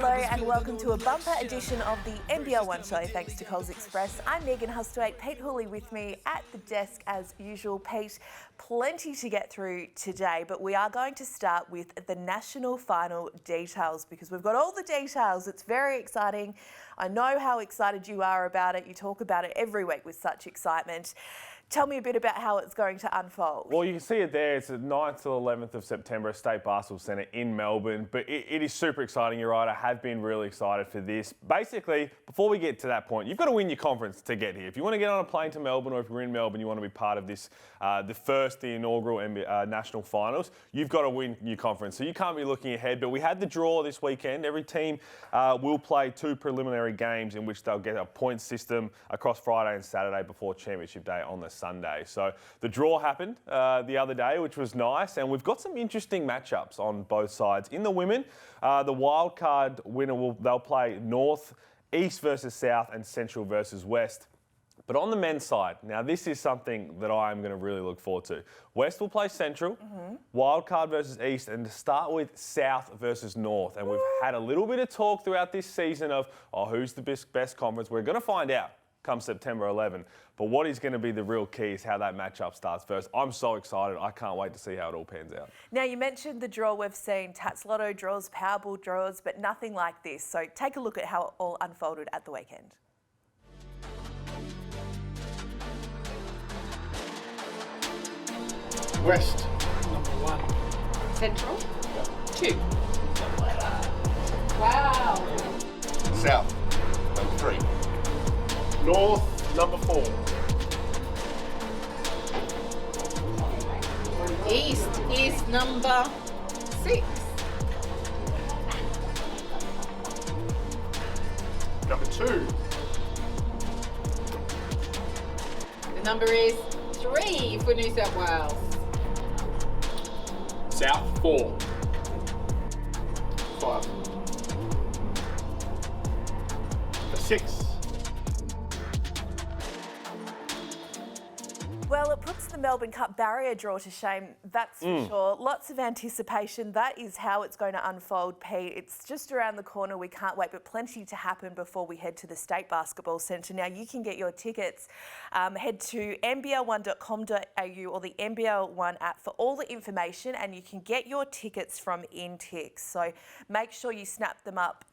Hello and welcome to a bumper edition of the NBL1 show thanks to Coles Express. I'm Megan Hustwaite, Pete Hooley with me at the desk as usual. Pete, plenty to get through today, but we are going to start with the national final details because we've got all the details. It's very exciting. I know how excited you are about it. You talk about it every week with such excitement. Tell me a bit about how it's going to unfold. Well, you can see it there. It's the 9th to 11th of September at State Basketball Centre in Melbourne. But it is super exciting. You're right. I have been really excited for this. Basically, before we get to that point, you've got to win your conference to get here. If you want to get on a plane to Melbourne, or if you're in Melbourne, you want to be part of this, the inaugural national finals, you've got to win your conference. So you can't be looking ahead. But we had the draw this weekend. Every team will play 2 preliminary games in which they'll get a point system across Friday and Saturday before Championship Day on the Sunday. So the draw happened the other day, which was nice, and we've got some interesting matchups on both sides. In the women, the wildcard winner they'll play North, East versus South, and Central versus West. But on the men's side, now this is something that I'm going to really look forward to. West will play Central, wildcard versus East, and to start with, South versus North. And we've had a little bit of talk throughout this season of, who's the best conference? We're going to find out come September 11. But what is going to be the real key is how that matchup starts first. I'm so excited. I can't wait to see how it all pans out. Now, you mentioned the draw. We've seen Tats Lotto draws, Powerball draws, but nothing like this. So take a look at how it all unfolded at the weekend. West, number 1. Central, Yep. 2. Wow. South, number 3. North, number 4. East is number 6. Number 2. The number is 3 for New South Wales. South, 4. 5. Number 6. Well, it puts the Melbourne Cup barrier draw to shame, that's for sure. Lots of anticipation. That is how it's going to unfold, Pete. It's just around the corner. We can't wait, but plenty to happen before we head to the State Basketball Centre. Now, you can get your tickets. Head to NBL1.com.au or the NBL1 app for all the information, and you can get your tickets from Intix. So make sure you snap them up.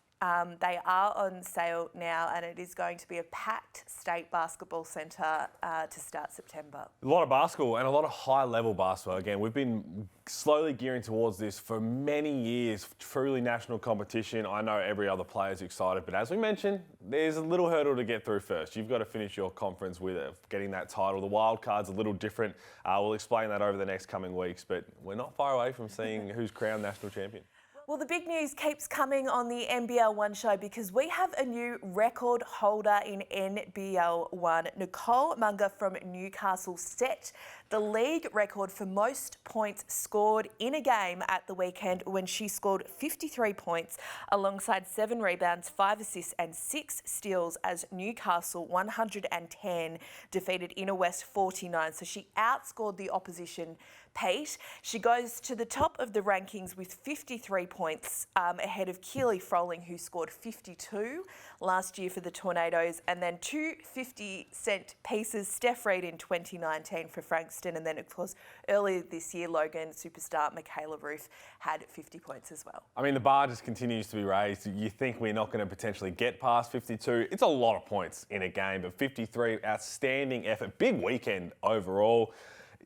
They are on sale now, and it is going to be a packed State Basketball Centre to start September. A lot of basketball and a lot of high-level basketball. Again, we've been slowly gearing towards this for many years. Truly national competition. I know every other player is excited, but as we mentioned, there's a little hurdle to get through first. You've got to finish your conference with getting that title. The wild card's a little different. We'll explain that over the next coming weeks, but we're not far away from seeing who's crowned national champion. Well, the big news keeps coming on the NBL1 show because we have a new record holder in NBL1. Nicole Munger from Newcastle set the league record for most points scored in a game at the weekend when she scored 53 points alongside 7 rebounds, 5 assists and 6 steals as Newcastle 110 defeated Inner West 49. So she outscored the opposition, Pete. She goes to the top of the rankings with 53 points ahead of Keely Froling, who scored 52 last year for the Tornadoes, and then 2 50-cent pieces, Steph Reid in 2019 for Frankston, and then, of course, earlier this year, Logan superstar Michaela Roof had 50 points as well. I mean, the bar just continues to be raised. You think we're not going to potentially get past 52. It's a lot of points in a game, but 53, outstanding effort. Big weekend overall.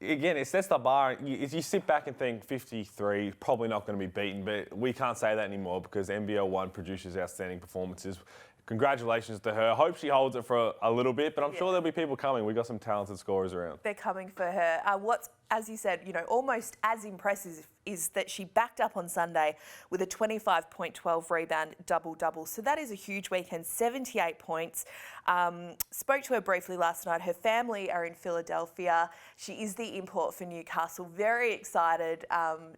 Again, it sets the bar. You sit back and think 53, probably not going to be beaten, but we can't say that anymore because NBL1 produces outstanding performances. Congratulations to her. Hope she holds it for a little bit, but I'm sure there'll be people coming. We've got some talented scorers around. They're coming for her. What's, as you said, almost as impressive is that she backed up on Sunday with a 25-point, 12-rebound double-double. So that is a huge weekend, 78 points. Spoke to her briefly last night. Her family are in Philadelphia. She is the import for Newcastle. Very excited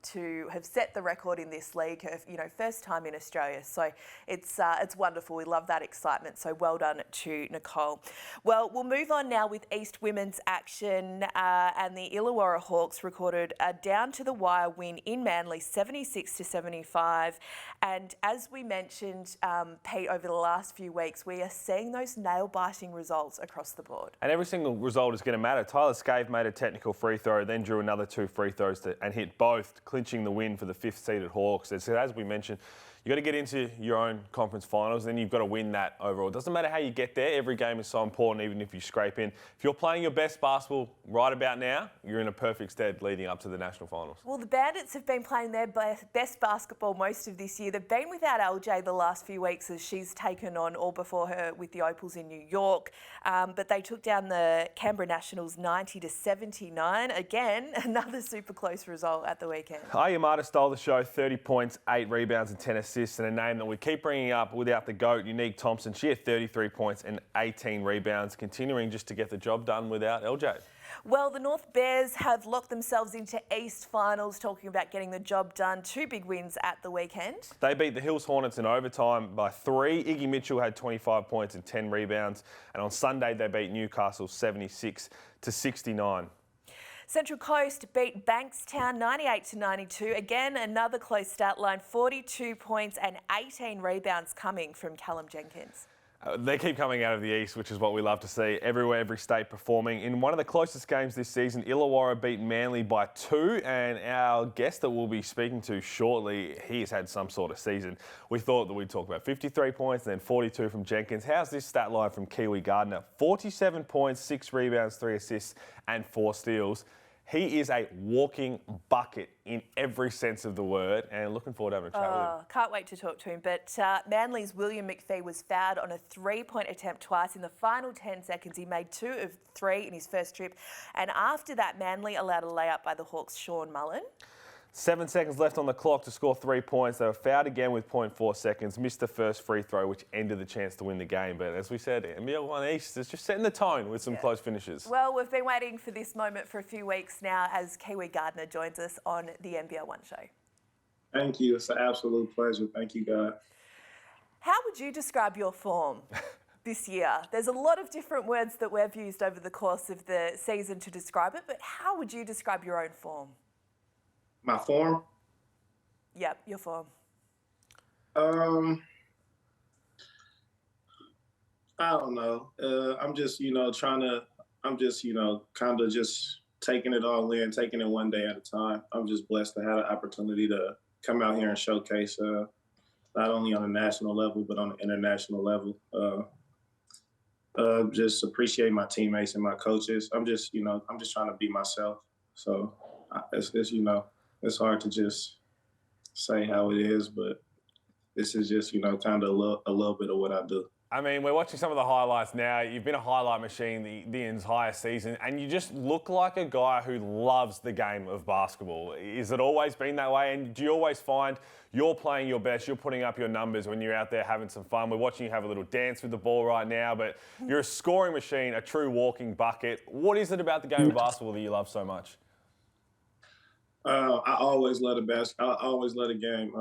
to have set the record in this league. Her, first time in Australia. So it's wonderful. We love that excitement. So well done to Nicole. Well, we'll move on now with East women's action, and the Illawarra Hawks recorded a down-to-the-wire win win in Manly, 76-75. And as we mentioned, Pete, over the last few weeks, we are seeing those nail-biting results across the board. And every single result is going to matter. Tyler Scave made a technical free throw, then drew another 2 free throws and hit both, clinching the win for the 5th-seeded Hawks. As we mentioned, you've got to get into your own conference finals, then you've got to win that overall. It doesn't matter how you get there. Every game is so important, even if you scrape in. If you're playing your best basketball right about now, you're in a perfect stead leading up to the national finals. Well, the Bandits have been playing their best basketball most of this year. They've been without LJ the last few weeks as she's taken on all before her with the Opals in New York. But they took down the Canberra Nationals 90-79. Again, another super close result at the weekend. Ayamata stole the show, 30 points, 8 rebounds and 10 assists. And a name that we keep bringing up without the GOAT, Unique Thompson. She had 33 points and 18 rebounds, continuing just to get the job done without LJ. Well, the North Bears have locked themselves into East finals, talking about getting the job done. 2 big wins at the weekend. They beat the Hills Hornets in overtime by 3. Iggy Mitchell had 25 points and 10 rebounds. And on Sunday, they beat Newcastle 76-69. Central Coast beat Bankstown 98-92. Again, another close stat line, 42 points and 18 rebounds coming from Callum Jenkins. They keep coming out of the East, which is what we love to see. Everywhere, every state performing. In one of the closest games this season, Illawarra beat Manly by 2, and our guest that we'll be speaking to shortly, he's had some sort of season. We thought that we'd talk about 53 points and then 42 from Jenkins. How's this stat line from Kiwi Gardner? 47 points, 6 rebounds, 3 assists and 4 steals. He is a walking bucket in every sense of the word, and looking forward to having a chat with him. Can't wait to talk to him. But Manly's William McKay was fouled on a 3-point attempt twice. In the final 10 seconds, he made 2 of 3 in his first trip. And after that, Manly allowed a layup by the Hawks' Sean Mullen. 7 seconds left on the clock to score 3 points. They were fouled again with 0.4 seconds, missed the first free throw, which ended the chance to win the game. But as we said, NBL1 East is just setting the tone with some close finishes. Well, we've been waiting for this moment for a few weeks now as Kiwi Gardner joins us on the NBL1 show. Thank you. It's an absolute pleasure. Thank you, God. How would you describe your form this year? There's a lot of different words that we've used over the course of the season to describe it, but how would you describe your own form? My form? Yep, your form. I don't know. I'm just, kind of just taking it all in, taking it one day at a time. I'm just blessed to have the opportunity to come out here and showcase not only on a national level, but on an international level. Just appreciate my teammates and my coaches. I'm just trying to be myself. So it's hard to just say how it is, but this is just, kind of a little bit of what I do. I mean, we're watching some of the highlights now. You've been a highlight machine the entire season, and you just look like a guy who loves the game of basketball. Is it always been that way? And do you always find you're playing your best, you're putting up your numbers when you're out there having some fun? We're watching you have a little dance with the ball right now, but you're a scoring machine, a true walking bucket. What is it about the game of basketball that you love so much? I always love I always love the game.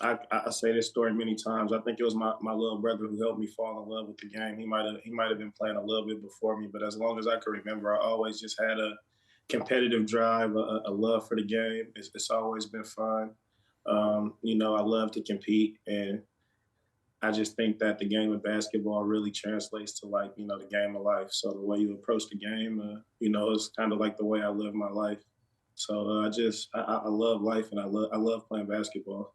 I say this story many times. I think it was my little brother who helped me fall in love with the game. He might have been playing a little bit before me, but as long as I can remember, I always just had a competitive drive, a love for the game. It's always been fun. I love to compete, and I just think that the game of basketball really translates to the game of life. So the way you approach the game, is kind of like the way I live my life. So I love life, and I love playing basketball.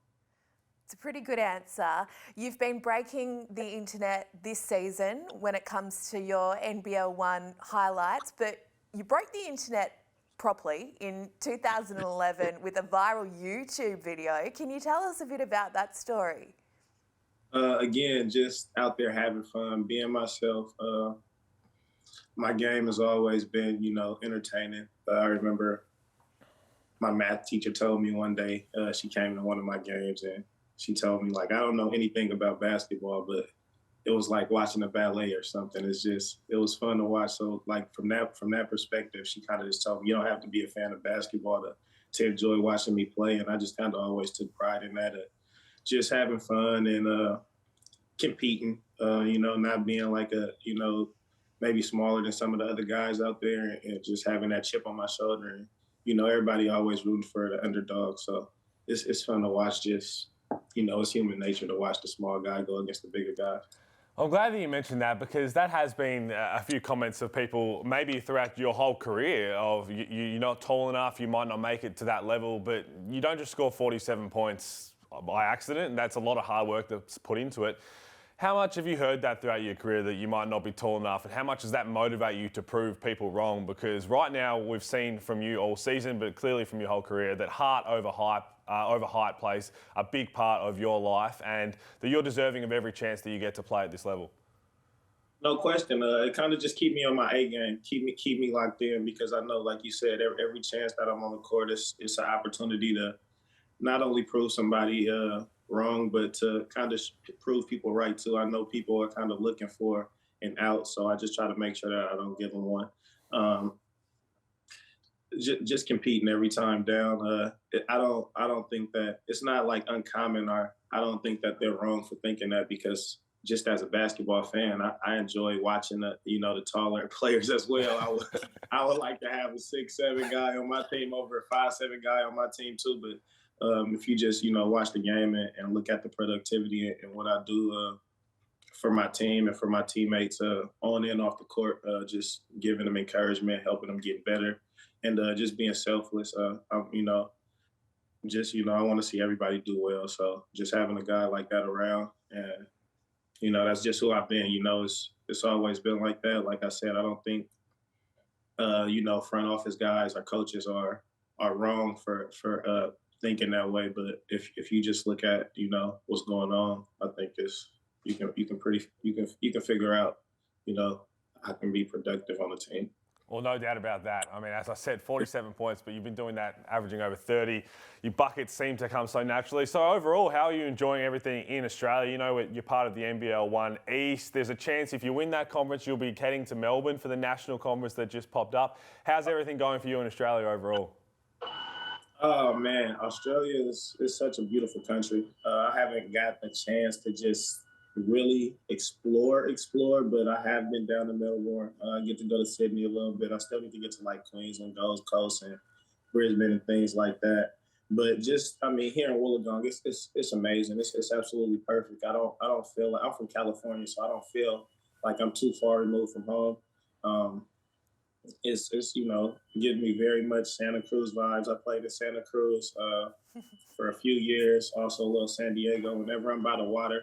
It's a pretty good answer. You've been breaking the internet this season when it comes to your NBL1 highlights, but you broke the internet properly in 2011 with a viral YouTube video. Can you tell us a bit about that story? Again, just out there having fun, being myself. My game has always been, entertaining. I remember my math teacher told me one day, she came to one of my games and she told me, I don't know anything about basketball, but it was like watching a ballet or something. It was fun to watch. So from that perspective, she kind of just told me, you don't have to be a fan of basketball to enjoy watching me play. And I just kind of always took pride in that, just having fun and competing, not being maybe smaller than some of the other guys out there, and just having that chip on my shoulder everybody always rooting for the underdog. So it's fun to watch. Just it's human nature to watch the small guy go against the bigger guy. I'm glad that you mentioned that, because that has been a few comments of people maybe throughout your whole career of you're not tall enough, you might not make it to that level, but you don't just score 47 points by accident, and that's a lot of hard work that's put into it. How much have you heard that throughout your career, that you might not be tall enough, and how much does that motivate you to prove people wrong? Because right now we've seen from you all season, but clearly from your whole career, that heart over height plays a big part of your life, and that you're deserving of every chance that you get to play at this level. No question. It kind of just keep me on my A game, keep me locked in, because I know, like you said, every chance that I'm on the court, it's an opportunity to not only prove somebody wrong, but to kind of prove people right too. I know people are kind of looking for an out, so I just try to make sure that I don't give them one. Just competing every time down. I don't think that it's not like uncommon, or I don't think that they're wrong for thinking that, because just as a basketball fan, I enjoy watching the taller players as well. I would like to have a 6'7" guy on my team over a 5'7" guy on my team too. But if you just watch the game and look at the productivity and what I do for my team and for my teammates on and off the court, just giving them encouragement, helping them get better, and just being selfless. I want to see everybody do well. So just having a guy like that around, and that's just who I've been. It's always been like that. Like I said, I don't think front office guys or coaches are wrong for thinking that way. But if you just look at what's going on, I think you can figure out I can be productive on the team. Well, no doubt about that. I mean, as I said, 47 points, but you've been doing that, averaging over 30. Your buckets seem to come so naturally. So overall, how are you enjoying everything in Australia? You're part of the NBL1 East. There's a chance if you win that conference, you'll be heading to Melbourne for the national conference that just popped up. How's everything going for you in Australia overall? Oh man, Australia is such a beautiful country. I haven't got the chance to just really explore, but I have been down to Melbourne. I get to go to Sydney a little bit. I still need to get to Queensland, Gold Coast, and Brisbane and things like that. But just, here in Wollongong, it's amazing. It's absolutely perfect. I don't feel like, I'm from California, so I don't feel like I'm too far removed from home. It's giving me very much Santa Cruz vibes. I played in Santa Cruz for a few years, also a little San Diego. Whenever I'm by the water,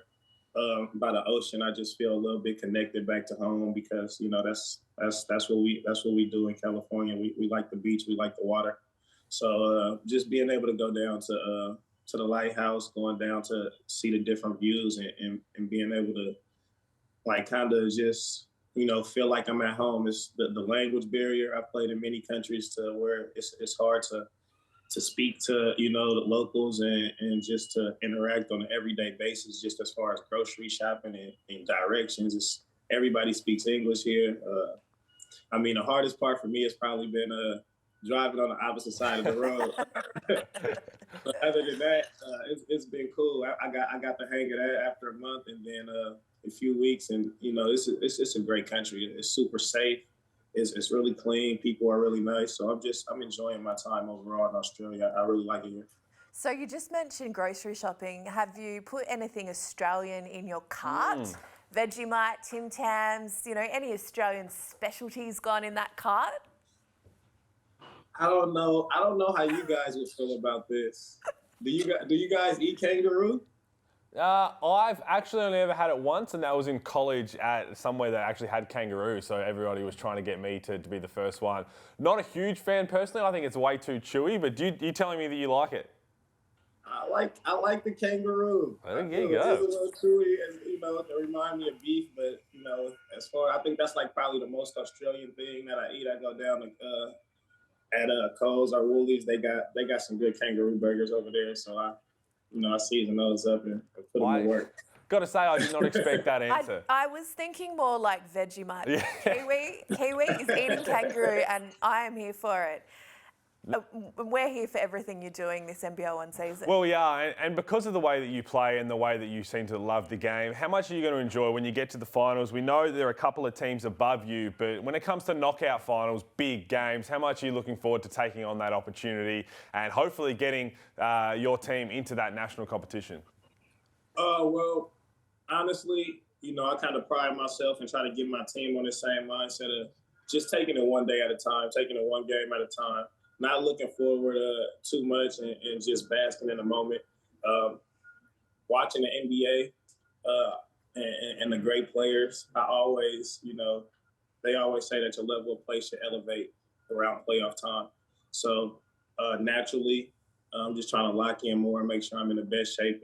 by the ocean, I just feel a little bit connected back to home, because that's what we do in California. We like the beach, we like the water. So just being able to go down to the lighthouse, going down to see the different views, and being able to kind of just feel like I'm at home. It's the language barrier. I played in many countries to where it's hard to speak to the locals and just to interact on an everyday basis, just as far as grocery shopping and directions. Everybody speaks English here. The hardest part for me has probably been driving on the opposite side of the road. But other than that, it's been cool. I got the hang of that after a month, and then a few weeks, and it's a great country. It's super safe. It's really clean. People are really nice. So I'm enjoying my time overall in Australia. I really like it here. So you just mentioned grocery shopping. Have you put anything Australian in your cart? Vegemite, Tim Tams, any Australian specialties gone in that cart? I don't know how you guys would feel about this. Do you guys eat kangaroo? I've actually only ever had it once, and that was in college at somewhere that actually had kangaroo, so everybody was trying to get me to be the first one. Not a huge fan personally. I think it's way too chewy, but you telling me that you like it? I like the kangaroo. There you go. It's a little chewy, and it remind me of beef, but I think that's probably the most Australian thing that I eat. I go down to at Coles or Woolies. They got some good kangaroo burgers over there, so I season those up and put them to work. Got to say, I did not expect that answer. I was thinking more like Vegemite. Yeah. Kiwi is eating kangaroo, and I am here for it. We're here for everything you're doing this NBL1 season. Well, yeah, and because of the way that you play and the way that you seem to love the game, how much are you going to enjoy when you get to the finals? We know there are a couple of teams above you, but when it comes to knockout finals, big games, how much are you looking forward to taking on that opportunity and hopefully getting your team into that national competition? Well, honestly, I kind of pride myself and try to get my team on the same mindset of just taking it one day at a time, taking it one game at a time, not looking forward too much and just basking in the moment. Watching the NBA and the great players, I always, they always say that your level of play should elevate around playoff time. So naturally, I'm just trying to lock in more and make sure I'm in the best shape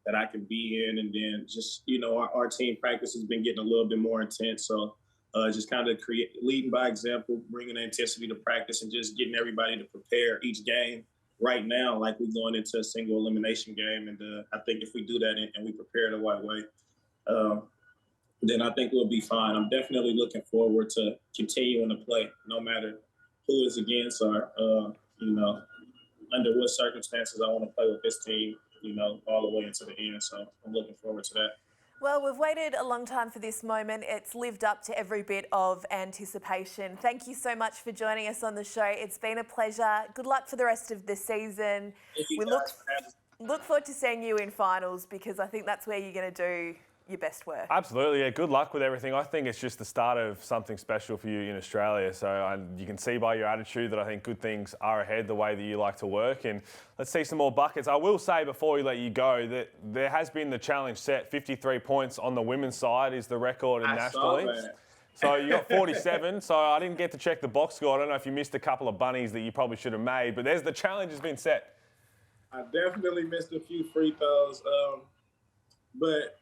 that I can be in. And then just, our team practice has been getting a little bit more intense. So just kind of leading by example, bringing the intensity to practice and just getting everybody to prepare each game right now like we're going into a single elimination game. And I think if we do that and we prepare the right way, then I think we'll be fine. I'm definitely looking forward to continuing to play no matter who is against or, under what circumstances I want to play with this team, all the way into the end. So I'm looking forward to that. Well, we've waited a long time for this moment. It's lived up to every bit of anticipation. Thank you so much for joining us on the show. It's been a pleasure. Good luck for the rest of the season. We look forward to seeing you in finals because I think that's where you're going to do your best work. Absolutely, yeah. Good luck with everything. I think it's just the start of something special for you in Australia. So you can see by your attitude that I think good things are ahead, the way that you like to work. And let's see some more buckets. I will say before we let you go that there has been the challenge set. 53 points on the women's side is the record in nationally. So you got 47. So I didn't get to check the box score. I don't know if you missed a couple of bunnies that you probably should have made, but the challenge has been set. I definitely missed a few free throws. But,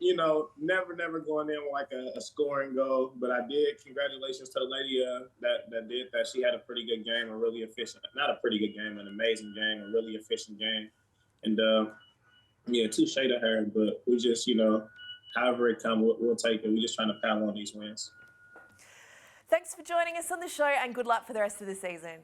never going in with like a scoring goal. But I did. Congratulations to the lady that did that. She had a pretty good game, a really efficient, not a pretty good game, an amazing game, a really efficient game. And, touche to her. But we just, however it comes, we'll take it. We're just trying to pile on these wins. Thanks for joining us on the show and good luck for the rest of the season.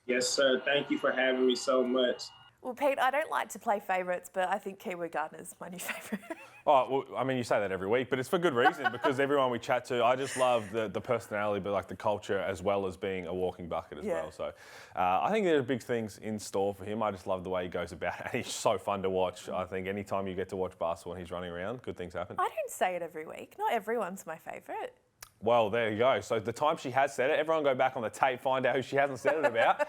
Yes, sir. Thank you for having me so much. Well, Pete, I don't like to play favourites, but I think Kiwi Gardner's my new favourite. Oh, well, I mean, you say that every week, but it's for good reason because everyone we chat to, I just love the personality, but like the culture as well as being a walking bucket as well. So I think there are big things in store for him. I just love the way he goes about it. And he's so fun to watch. I think anytime you get to watch basketball and he's running around, good things happen. I don't say it every week. Not everyone's my favourite. Well, there you go. So the time she has said it, everyone go back on the tape, find out who she hasn't said it about.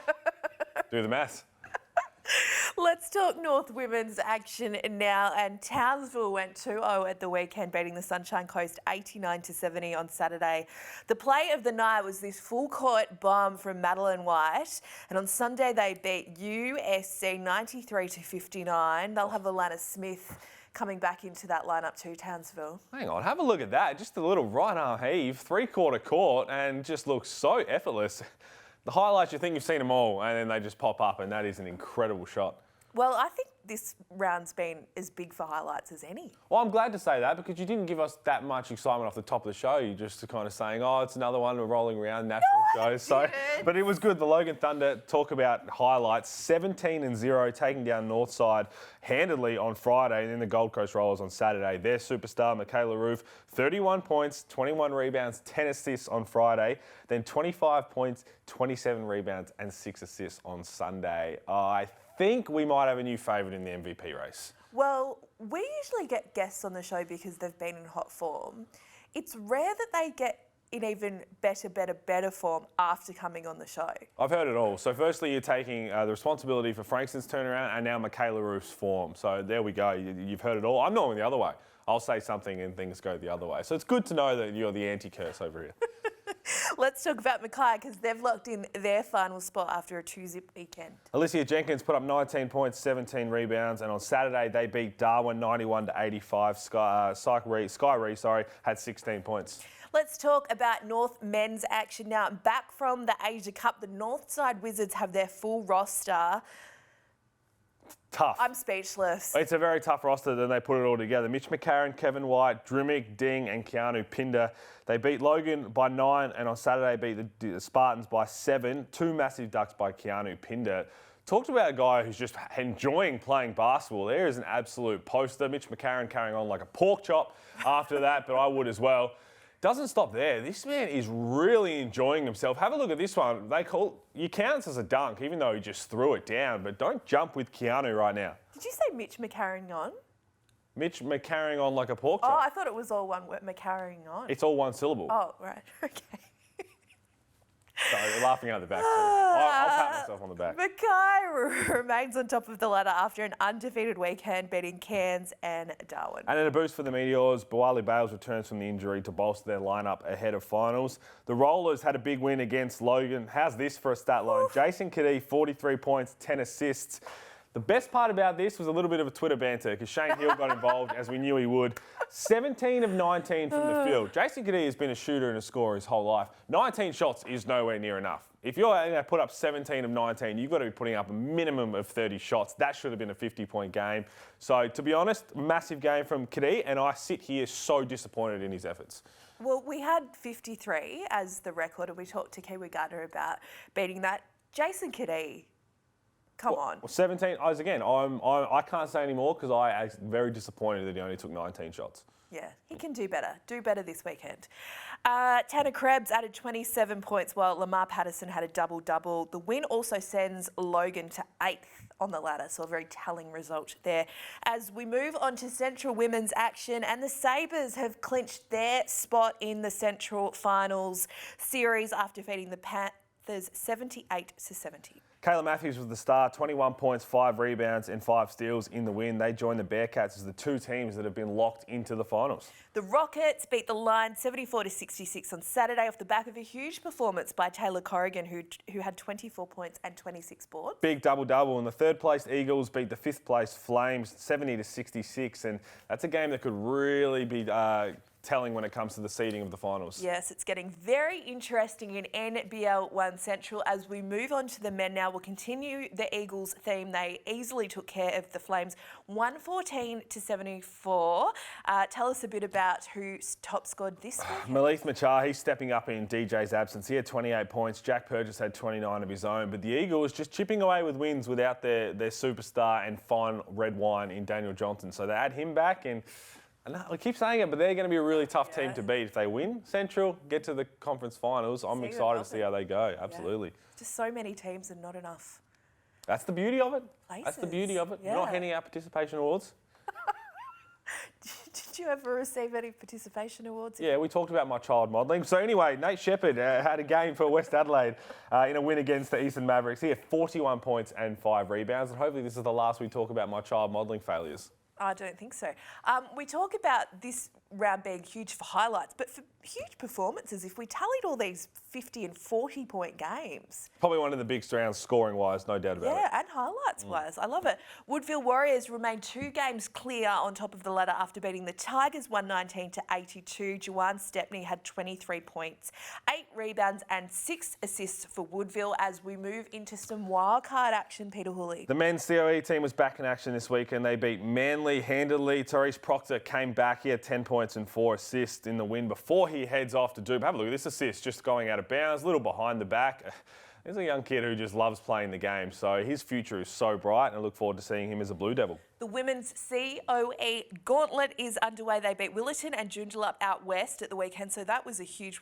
Do the maths. Let's talk North women's action now. And Townsville went 2-0 at the weekend, beating the Sunshine Coast 89-70 on Saturday. The play of the night was this full-court bomb from Madeline White. And on Sunday, they beat USC 93-59. They'll have Alana Smith coming back into that lineup too, Townsville. Hang on, have a look at that. Just a little right-arm heave, three-quarter court, and just looks so effortless. The highlights, you think you've seen them all, and then they just pop up, and that is an incredible shot. Well, I think this round's been as big for highlights as any. Well, I'm glad to say that because you didn't give us that much excitement off the top of the show. You just kind of saying, oh, it's another one, we're rolling around national shows. So, but it was good. The Logan Thunder talk about highlights. 17-0, taking down Northside handedly on Friday, and then the Gold Coast Rollers on Saturday. Their superstar, Michaela Roof, 31 points, 21 rebounds, 10 assists on Friday, then 25 points, 27 rebounds, and 6 assists on Sunday. I think we might have a new favourite in the MVP race. Well, we usually get guests on the show because they've been in hot form. It's rare that they get in even better form after coming on the show. I've heard it all. So firstly, you're taking the responsibility for Frankston's turnaround and now Michaela Roof's form. So there we go. You've heard it all. I'm normally the other way. I'll say something and things go the other way. So it's good to know that you're the anti-curse over here. Let's talk about Mackay because they've locked in their final spot after a 2-zip weekend. Alicia Jenkins put up 19 points, 17 rebounds, and on Saturday they beat Darwin 91-85. Sky Ree had 16 points. Let's talk about North men's action now. Back from the Asia Cup, the Northside Wizards have their full roster. tough. I'm speechless. It's a very tough roster, then they put it all together. Mitch McCarron, Kevin White, Drimmick, Ding and Keanu Pinder. They beat Logan by 9 and on Saturday beat the Spartans by 7. 2 massive ducks by Keanu Pinder. Talked about a guy who's just enjoying playing basketball. There is an absolute poster. Mitch McCarron carrying on like a pork chop after that, but I would as well. Doesn't stop there. This man is really enjoying himself. Have a look at this one. You count this as a dunk, even though he just threw it down. But don't jump with Keanu right now. Did you say Mitch McCarrying on? Mitch McCarrying on like a pork chop. Oh, I thought it was all one word, McCarrying on. It's all one syllable. Oh, right. Okay. Sorry, we're laughing out the back too. I'll pat myself on the back. McKay remains on top of the ladder after an undefeated weekend, beating Cairns and Darwin. And in a boost for the Meteors, Bawali Bales returns from the injury to bolster their lineup ahead of finals. The Rollers had a big win against Logan. How's this for a stat line? Jason Kadee, 43 points, 10 assists. The best part about this was a little bit of a Twitter banter because Shane Hill got involved, as we knew he would. 17 of 19 from the field. Jason Kadee has been a shooter and a scorer his whole life. 19 shots is nowhere near enough. If you're going to put up 17 of 19, you've got to be putting up a minimum of 30 shots. That should have been a 50-point game. So, to be honest, massive game from Kadee, and I sit here so disappointed in his efforts. Well, we had 53 as the record, and we talked to Kiwi Gardner about beating that. Jason Kadee. Come on. 17. I can't say anymore because I am very disappointed that he only took 19 shots. Yeah, he can do better. Do better this weekend. Tanner Krebs added 27 points while Lamar Patterson had a double-double. The win also sends Logan to 8th on the ladder, so a very telling result there. As we move on to Central Women's action, and the Sabres have clinched their spot in the Central Finals series after defeating the Panthers 78-70. Kayla Matthews was the star, 21 points, 5 rebounds and 5 steals in the win. They joined the Bearcats as the 2 teams that have been locked into the finals. The Rockets beat the Lions 74-66 on Saturday off the back of a huge performance by Taylor Corrigan, who had 24 points and 26 boards. Big double-double, and the third-placed Eagles beat the 5th-placed Flames 70-66, and that's a game that could really be telling when it comes to the seeding of the finals. Yes, it's getting very interesting in NBL1 Central. As we move on to the men now, we'll continue the Eagles theme. They easily took care of the Flames 114-74. Tell us a bit about who top scored this week. Malith Machar, he's stepping up in DJ's absence. He had 28 points. Jack Purchase had 29 of his own. But the Eagles just chipping away with wins without their superstar and fine red wine in Daniel Johnson. So they add him back, and I keep saying it, but they're going to be a really tough team to beat. If they win Central, get to the conference finals, I'm excited to see how they go. Absolutely. Yeah. Just so many teams and not enough. That's the beauty of it. Places. That's the beauty of it. Yeah. We're not handing out participation awards. Did you ever receive any participation awards? Yeah, we talked about my child modelling. So anyway, Nate Shepherd had a game for West Adelaide in a win against the Eastern Mavericks. He had 41 points and 5 rebounds. And hopefully this is the last we talk about my child modelling failures. I don't think so. We talk about this round being huge for highlights, but for huge performances, if we tallied all these 50 and 40 point games. Probably one of the big rounds scoring wise, no doubt about it. Yeah, and highlights wise. I love it. Woodville Warriors remain 2 games clear on top of the ladder after beating the Tigers 119-82. Juwan Stepney had 23 points, 8 rebounds and 6 assists for Woodville as we move into some wildcard action, Peter Hooley. The men's COE team was back in action this week and they beat Manly handily. Therese Proctor came back. He had 10 points and 4 assists in the win before he heads off to Dube. Have a look at this assist, just going out of bounds, a little behind the back. There's a young kid who just loves playing the game, so his future is so bright, and I look forward to seeing him as a Blue Devil. The women's COE gauntlet is underway. They beat Willerton and Joondalup out west at the weekend, so that was a huge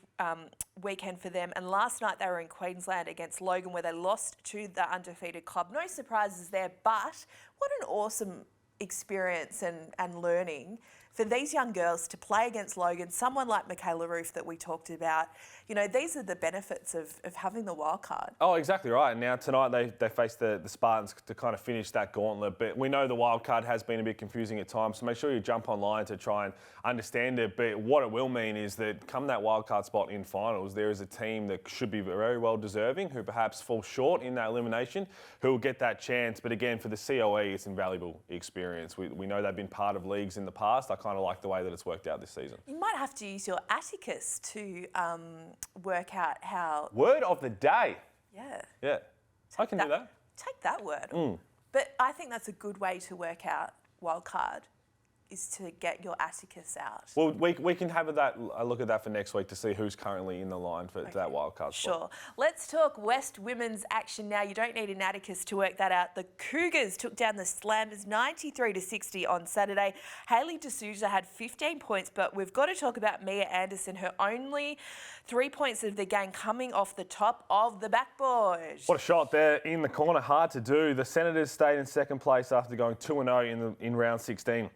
weekend for them. And last night they were in Queensland against Logan, where they lost to the undefeated club. No surprises there, but what an awesome experience and learning for these young girls to play against Logan, someone like Michaela Roof that we talked about. You know, these are the benefits of having the wild card. Oh, exactly right. And now tonight they face the Spartans to kind of finish that gauntlet. But we know the wild card has been a bit confusing at times, so make sure you jump online to try and understand it. But what it will mean is that come that wild card spot in finals, there is a team that should be very well deserving, who perhaps fall short in that elimination, who will get that chance. But again, for the COE, it's invaluable experience. We know they've been part of leagues in the past. I kind of like the way that it's worked out this season. You might have to use your Atticus to work out how... Word of the day. Yeah. Yeah. I can do that. Take that word. But I think that's a good way to work out wildcard, is to get your Atticus out. Well, we can have a look at that for next week to see who's currently in the line for that wildcard spot. Sure. Let's talk West women's action now. You don't need an Atticus to work that out. The Cougars took down the Slammers 93-60 on Saturday. Hayley D'Souza had 15 points, but we've got to talk about Mia Anderson, her only 3 points of the game coming off the top of the backboard. What a shot there in the corner. Hard to do. The Senators stayed in second place after going 2-0 in round 16.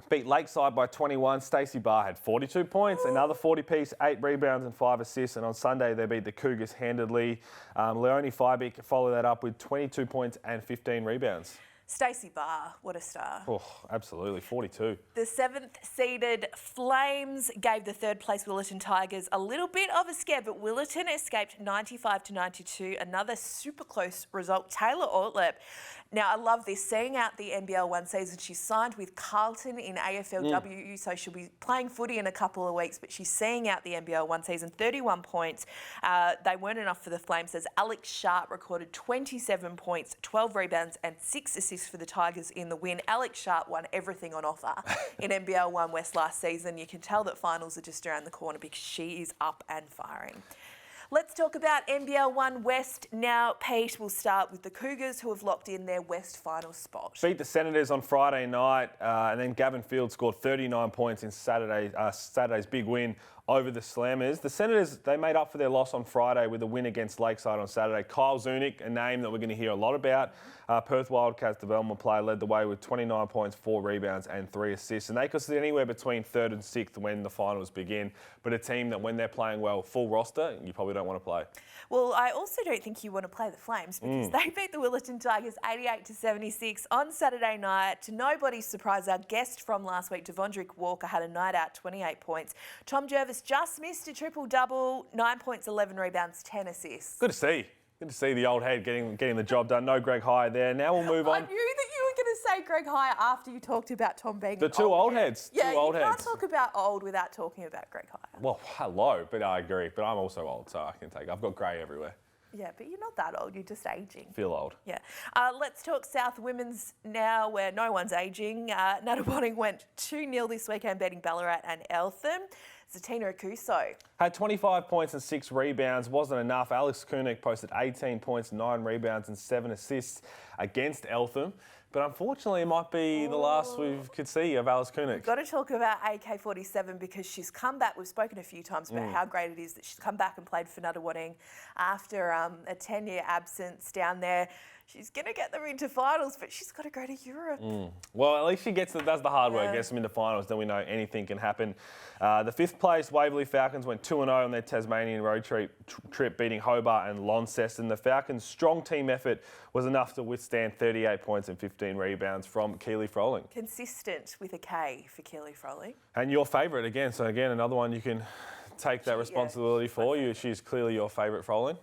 Beat Lakeside by 21. Stacey Barr had 42 points, another 40-piece, 8 rebounds and 5 assists. And on Sunday, they beat the Cougars handedly. Leonie Feibeck followed that up with 22 points and 15 rebounds. Stacey Barr, what a star. Oh, absolutely, 42. The 7th-seeded Flames gave the third-place Willetton Tigers a little bit of a scare, but Willetton escaped 95-92, another super close result. Taylor Ortleb. Now, I love this. Seeing out the NBL1 season, she signed with Carlton in AFLW, so she'll be playing footy in a couple of weeks, but she's seeing out the NBL1 season, 31 points. They weren't enough for the Flames, as Alex Sharp recorded 27 points, 12 rebounds and 6 assists for the Tigers in the win. Alex Sharp won everything on offer in NBL1 West last season. You can tell that finals are just around the corner because she is up and firing. Let's talk about NBL1 West now. Pete, will start with the Cougars, who have locked in their West final spot. Beat the Senators on Friday night, and then Gavin Field scored 39 points in Saturday's big win over the Slammers. The Senators, they made up for their loss on Friday with a win against Lakeside on Saturday. Kyle Zunic, a name that we're going to hear a lot about. Perth Wildcats development player, led the way with 29 points, 4 rebounds and 3 assists. And they could sit anywhere between 3rd and 6th when the finals begin. But a team that when they're playing well, full roster, you probably don't want to play. Well, I also don't think you want to play the Flames because they beat the Willetton Tigers 88-76 on Saturday night. To nobody's surprise, our guest from last week, Devondrick Walker, had a night out, 28 points. Tom Jervis just missed a triple-double, 9 points, 11 rebounds, 10 assists. Good to see. Good to see the old head getting the job done. No Greg Hire there. Now we'll move on. I knew that you were going to say Greg Hire after you talked about Tom being the two old heads. Yeah, two old you can't heads. talk about old without talking about Greg Hire. Well, hello, but I agree. But I'm also old, so I can take. I've got grey everywhere. Yeah, but you're not that old. You're just ageing. Feel old. Yeah. Let's talk South Women's now, where no one's ageing. Nuttawatting went 2-0 this weekend, beating Ballarat and Eltham. Zatina Akuso had 25 points and 6 rebounds. Wasn't enough. Alex Koenig posted 18 points, 9 rebounds and 7 assists against Eltham. But unfortunately, it might be the last we could see of Alex Koenig. We've got to talk about AK-47 because she's come back. We've spoken a few times about how great it is that she's come back and played for Nuttawatting after a 10-year absence down there. She's going to get them into finals, but she's got to go to Europe. Well, at least she does the hard work, gets them into finals, then we know anything can happen. The 5th place Waverley Falcons went 2-0 on their Tasmanian road trip, beating Hobart and Launceston. The Falcons' strong team effort was enough to withstand 38 points and 15 rebounds from Keely Froling. Consistent with a K for Keely Froling. And your favourite again, so again, another one you can take that responsibility for you. She's clearly your favourite, Froling.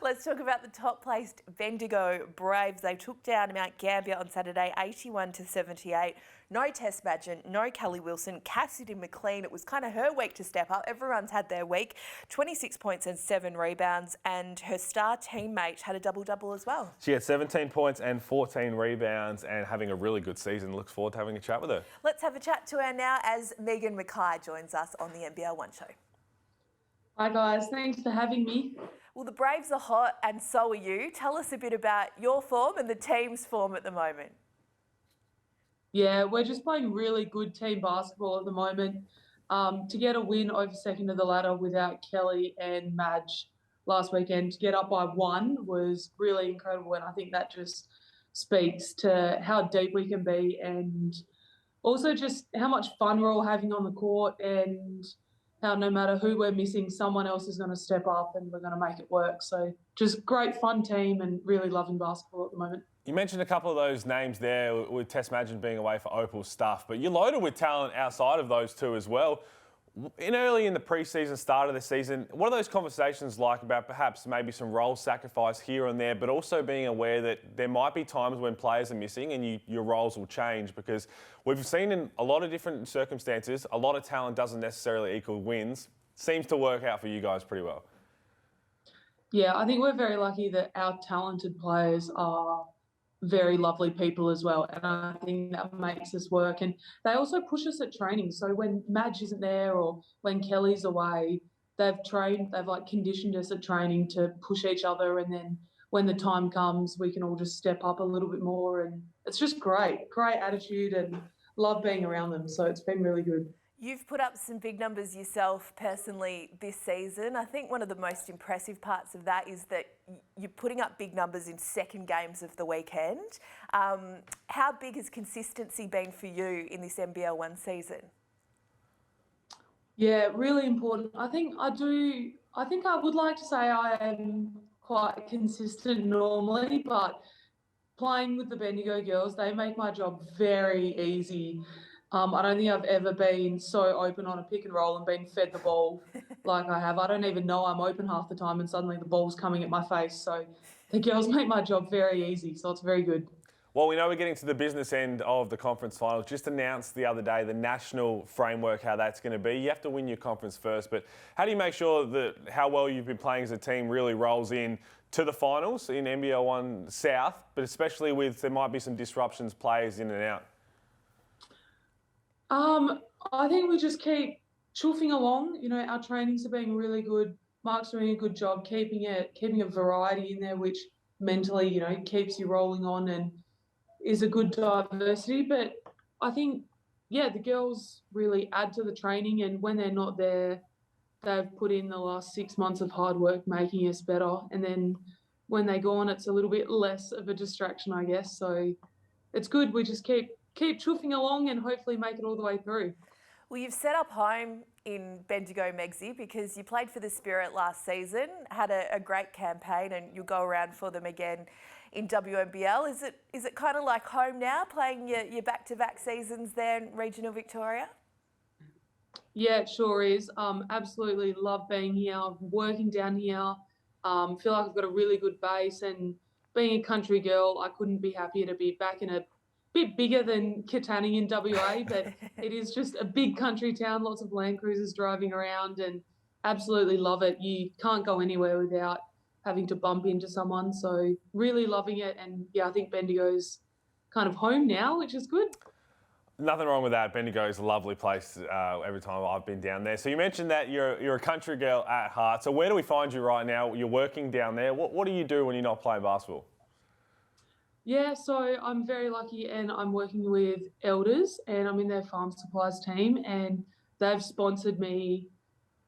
Let's talk about the top-placed Bendigo Braves. They took down Mount Gambier on Saturday, 81-78. No Tess Madgen, no Kelly Wilson, Cassidy McLean. It was kind of her week to step up. Everyone's had their week. 26 points and 7 rebounds, and her star teammate had a double-double as well. She had 17 points and 14 rebounds and having a really good season. Looks forward to having a chat with her. Let's have a chat to her now as Megan McKay joins us on the NBL1 show. Hi guys, thanks for having me. Well, the Braves are hot and so are you. Tell us a bit about your form and the team's form at the moment. Yeah, we're just playing really good team basketball at the moment. To get a win over second of the ladder without Kelly and Madge last weekend, to get up by 1 was really incredible, and I think that just speaks to how deep we can be and also just how much fun we're all having on the court, and how no matter who we're missing, someone else is going to step up and we're going to make it work. So just great fun team and really loving basketball at the moment. You mentioned a couple of those names there with Tess Madgen being away for Opal's stuff, but you're loaded with talent outside of those two as well. Early in the pre-season, start of the season, what are those conversations like about perhaps maybe some role sacrifice here and there, but also being aware that there might be times when players are missing and your roles will change? Because we've seen in a lot of different circumstances, a lot of talent doesn't necessarily equal wins. Seems to work out for you guys pretty well. Yeah, I think we're very lucky that our talented players are very lovely people as well. And I think that makes us work. And they also push us at training. So when Madge isn't there or when Kelly's away, they've like conditioned us at training to push each other. And then when the time comes, we can all just step up a little bit more. And it's just great attitude, and love being around them. So it's been really good. You've put up some big numbers yourself personally this season. I think one of the most impressive parts of that is that you're putting up big numbers in second games of the weekend. How big has consistency been for you in this NBL1 season? Yeah, really important. I think I would like to say I am quite consistent normally, but playing with the Bendigo girls, they make my job very easy. I don't think I've ever been so open on a pick and roll and been fed the ball like I have. I don't even know I'm open half the time and suddenly the ball's coming at my face. So the girls make my job very easy, so it's very good. Well, we know we're getting to the business end of the conference finals. Just announced the other day the national framework, how that's going to be. You have to win your conference first, but how do you make sure that how well you've been playing as a team really rolls in to the finals in NBL1 South, but especially with there might be some disruptions, players in and out? I think we just keep chuffing along. You know, our trainings are being really good. Mark's doing a good job keeping a variety in there, which mentally, you know, keeps you rolling on and is a good diversity. But I think, yeah, the girls really add to the training, and when they're not there, they've put in the last 6 months of hard work making us better. And then when they go on, it's a little bit less of a distraction, I guess. So it's good. We just keep chuffing along and hopefully make it all the way through. Well, you've set up home in Bendigo, Megsy, because you played for the Spirit last season, had a great campaign, and you'll go around for them again in WNBL. Is it kind of like home now, playing your back-to-back seasons there in regional Victoria? Yeah, it sure is. Absolutely love being here, working down here. Feel like I've got a really good base, and being a country girl, I couldn't be happier to be back in a bit bigger than Katanning in WA, but it is just a big country town, lots of Land Cruisers driving around, and absolutely love it. You can't go anywhere without having to bump into someone, so really loving it. And yeah, I think Bendigo's kind of home now, which is good. Nothing wrong with that. Bendigo is a lovely place every time I've been down there. So you mentioned that you're a country girl at heart. So where do we find you right now? You're working down there. What do you do when you're not playing basketball? Yeah, so I'm very lucky, and I'm working with Elders, and I'm in their farm supplies team, and they've sponsored me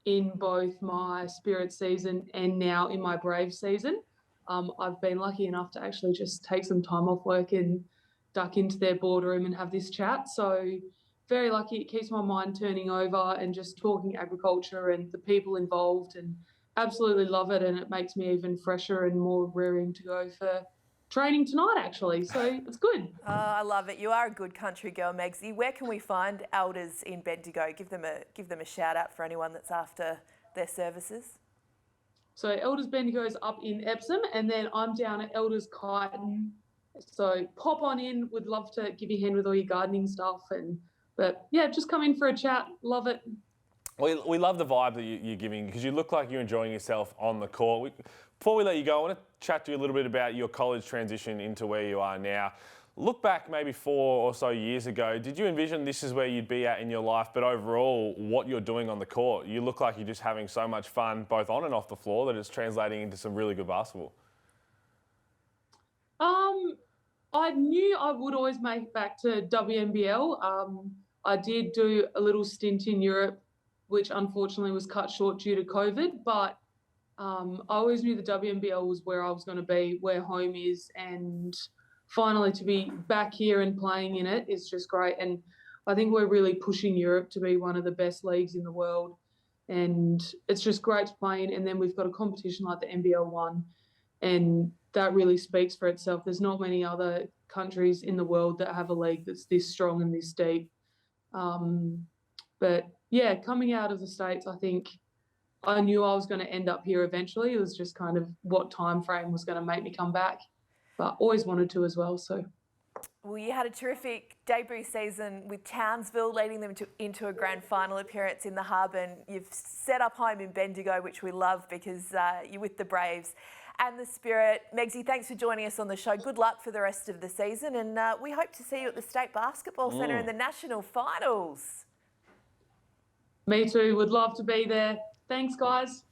in both my Spirit season and now in my Brave season. I've been lucky enough to actually just take some time off work and duck into their boardroom and have this chat. So very lucky. It keeps my mind turning over and just talking agriculture and the people involved, and absolutely love it. And it makes me even fresher and more raring to go for training tonight, actually. So it's good. Oh, I love it. You are a good country girl, Megsy. Where can we find Elders in Bendigo? Give them a shout out for anyone that's after their services. So Elders Bendigo is up in Epsom, and then I'm down at Elders Kyneton. So pop on in. Would love to give you a hand with all your gardening stuff. But yeah, just come in for a chat. Love it. We love the vibe that you're giving, because you look like you're enjoying yourself on the court. Before we let you go, I want to chat to you a little bit about your college transition into where you are now. Look back maybe 4 or so years ago. Did you envision this is where you'd be at in your life? But overall, what you're doing on the court, you look like you're just having so much fun both on and off the floor that it's translating into some really good basketball. I knew I would always make it back to WNBL. I did do a little stint in Europe, which unfortunately was cut short due to COVID, but I always knew the WNBL was where I was going to be, where home is, and finally to be back here and playing in it is just great. And I think we're really pushing Europe to be one of the best leagues in the world, and it's just great to play in. And then we've got a competition like the NBL1, and that really speaks for itself. There's not many other countries in the world that have a league that's this strong and this deep. But yeah, coming out of the States, I think I knew I was going to end up here eventually. It was just kind of what time frame was going to make me come back, but always wanted to as well. So, well, you had a terrific debut season with Townsville, leading them into a grand final appearance in the Hub, and you've set up home in Bendigo, which we love because you're with the Braves. and the spirit. Megsy, thanks for joining us on the show. Good luck for the rest of the season, and we hope to see you at the State Basketball Centre in the national finals. Me too. Would love to be there. Thanks, guys.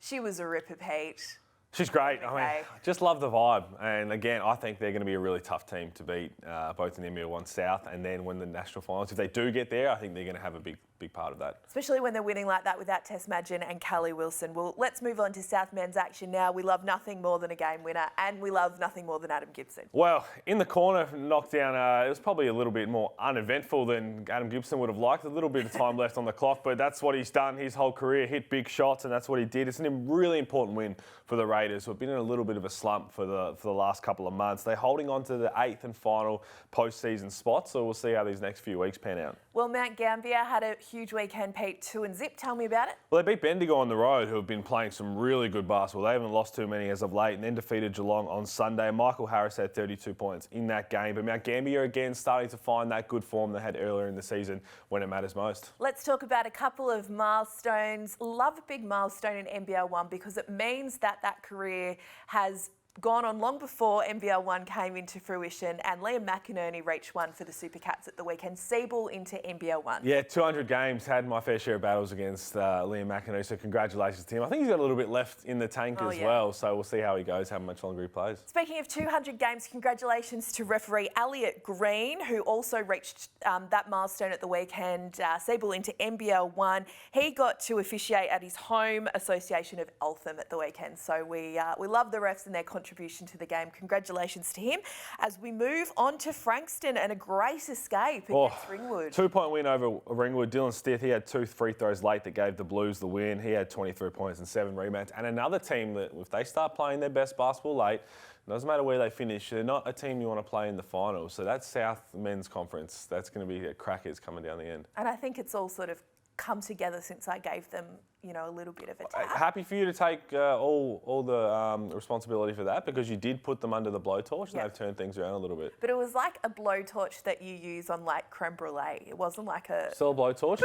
She was a ripper, Pete. She's great. I Okay. mean, just love the vibe. And again, I think they're going to be a really tough team to beat, both in NBL1 South and then when the national finals. If they do get there, I think they're going to have a big part of that. Especially when they're winning like that without Tess Madgen and Callie Wilson. Well, let's move on to South men's action now. We love nothing more than a game winner, and we love nothing more than Adam Gibson. Well, in the corner knockdown, it was probably a little bit more uneventful than Adam Gibson would have liked. A little bit of time left on the clock, but that's what he's done his whole career, hit big shots, and that's what he did. It's a really important win for the Raiders, who have been in a little bit of a slump for the last couple of months. They're holding on to the 8th and final postseason spot, so we'll see how these next few weeks pan out. Well, Mount Gambier had a huge weekend, Pete, 2-0. Tell me about it. Well, they beat Bendigo on the road, who have been playing some really good basketball. They haven't lost too many as of late, and then defeated Geelong on Sunday. Michael Harris had 32 points in that game, but Mount Gambier again starting to find that good form they had earlier in the season when it matters most. Let's talk about a couple of milestones. Love a big milestone in NBL1 because it means that career has gone on long before NBL1 came into fruition, and Liam McInerney reached one for the Super Cats at the weekend. Seabull into NBL1. Yeah, 200 games, had my fair share of battles against Liam McInerney, so congratulations to him. I think he's got a little bit left in the tank as well, so we'll see how he goes, how much longer he plays. Speaking of 200 games, congratulations to referee Elliot Green, who also reached that milestone at the weekend. Seabull into NBL1. He got to officiate at his home association of Eltham at the weekend, so we love the refs and their contribution to the game. Congratulations to him. As we move on to Frankston, and a great escape against Ringwood. 2-point win over Ringwood. Dylan Stith, he had 2 free throws late that gave the Blues the win. He had 23 points and 7 rebounds. And another team that, if they start playing their best basketball late, it doesn't matter where they finish, they're not a team you want to play in the finals. So that's South Men's Conference. That's going to be crackers coming down the end. And I think it's all sort of come together since I gave them, a little bit of a tap. Happy for you to take all the responsibility for that, because you did put them under the blowtorch and they've turned things around a little bit. But it was like a blowtorch that you use on like creme brulee. It wasn't like a... Still a blowtorch,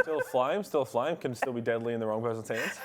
still a flame, can still be deadly in the wrong person's hands.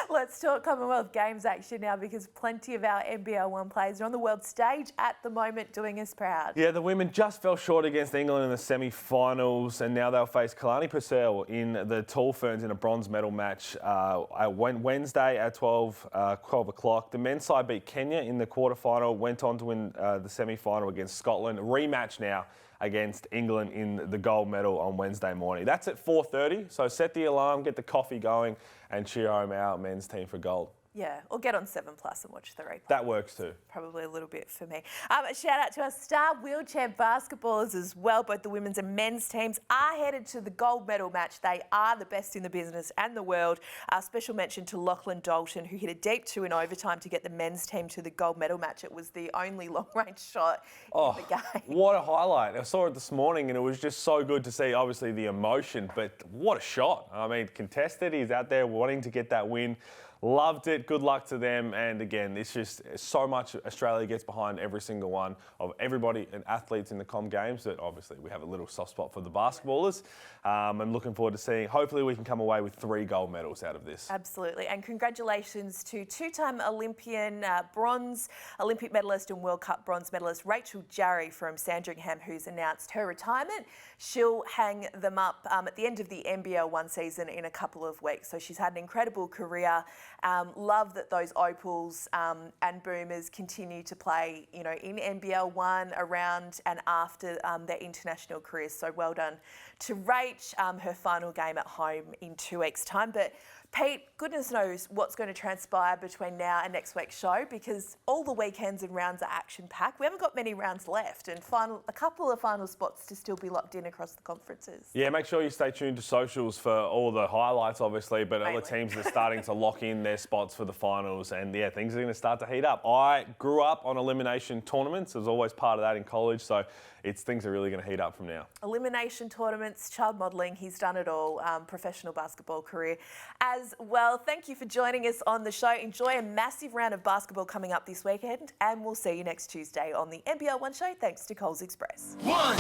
Let's talk Commonwealth Games action now, because plenty of our NBL1 players are on the world stage at the moment doing us proud. Yeah, the women just fell short against England in the semi-finals, and now they'll face Kalani Purcell in the Tall Ferns in a bronze medal match Wednesday at 12 o'clock. The men's side beat Kenya in the quarterfinal, went on to win the semi-final against Scotland. Rematch now against England in the gold medal on Wednesday morning. That's at 4:30, so set the alarm, get the coffee going, and cheer home our men's team for gold. Yeah, or get on 7 Plus and watch the replay. That works too. Probably a little bit for me. A shout out to our star wheelchair basketballers as well. Both the women's and men's teams are headed to the gold medal match. They are the best in the business and the world. Special mention to Lachlan Dalton, who hit a deep 2 in overtime to get the men's team to the gold medal match. It was the only long-range shot in the game. What a highlight. I saw it this morning and it was just so good to see, obviously, the emotion, but what a shot. I mean, contested, he's out there wanting to get that win. Loved it. Good luck to them. And again, it's just so much Australia gets behind every single one of everybody and athletes in the Com Games that obviously we have a little soft spot for the basketballers. I'm looking forward to seeing, hopefully we can come away with 3 gold medals out of this. Absolutely. And congratulations to 2-time Olympian, bronze Olympic medalist and World Cup bronze medalist Rachel Jarry from Sandringham, who's announced her retirement. She'll hang them up at the end of the NBL1 season in a couple of weeks. So she's had an incredible career. Love that those Opals and Boomers continue to play, in NBL1 around and after their international careers. So well done to Rach. Her final game at home in 2 weeks' time. But Pete, goodness knows what's going to transpire between now and next week's show, because all the weekends and rounds are action-packed. We haven't got many rounds left, and a couple of final spots to still be locked in across the conferences. Yeah, make sure you stay tuned to socials for all the highlights, obviously, but other teams are starting to lock in their spots for the finals, and yeah, things are going to start to heat up. I grew up on elimination tournaments. I was always part of that in college, so things are really going to heat up from now. Elimination tournaments, child modelling, he's done it all. Professional basketball career as well. Thank you for joining us on the show. Enjoy a massive round of basketball coming up this weekend, and we'll see you next Tuesday on the NBL1 show, thanks to Coles Express. 1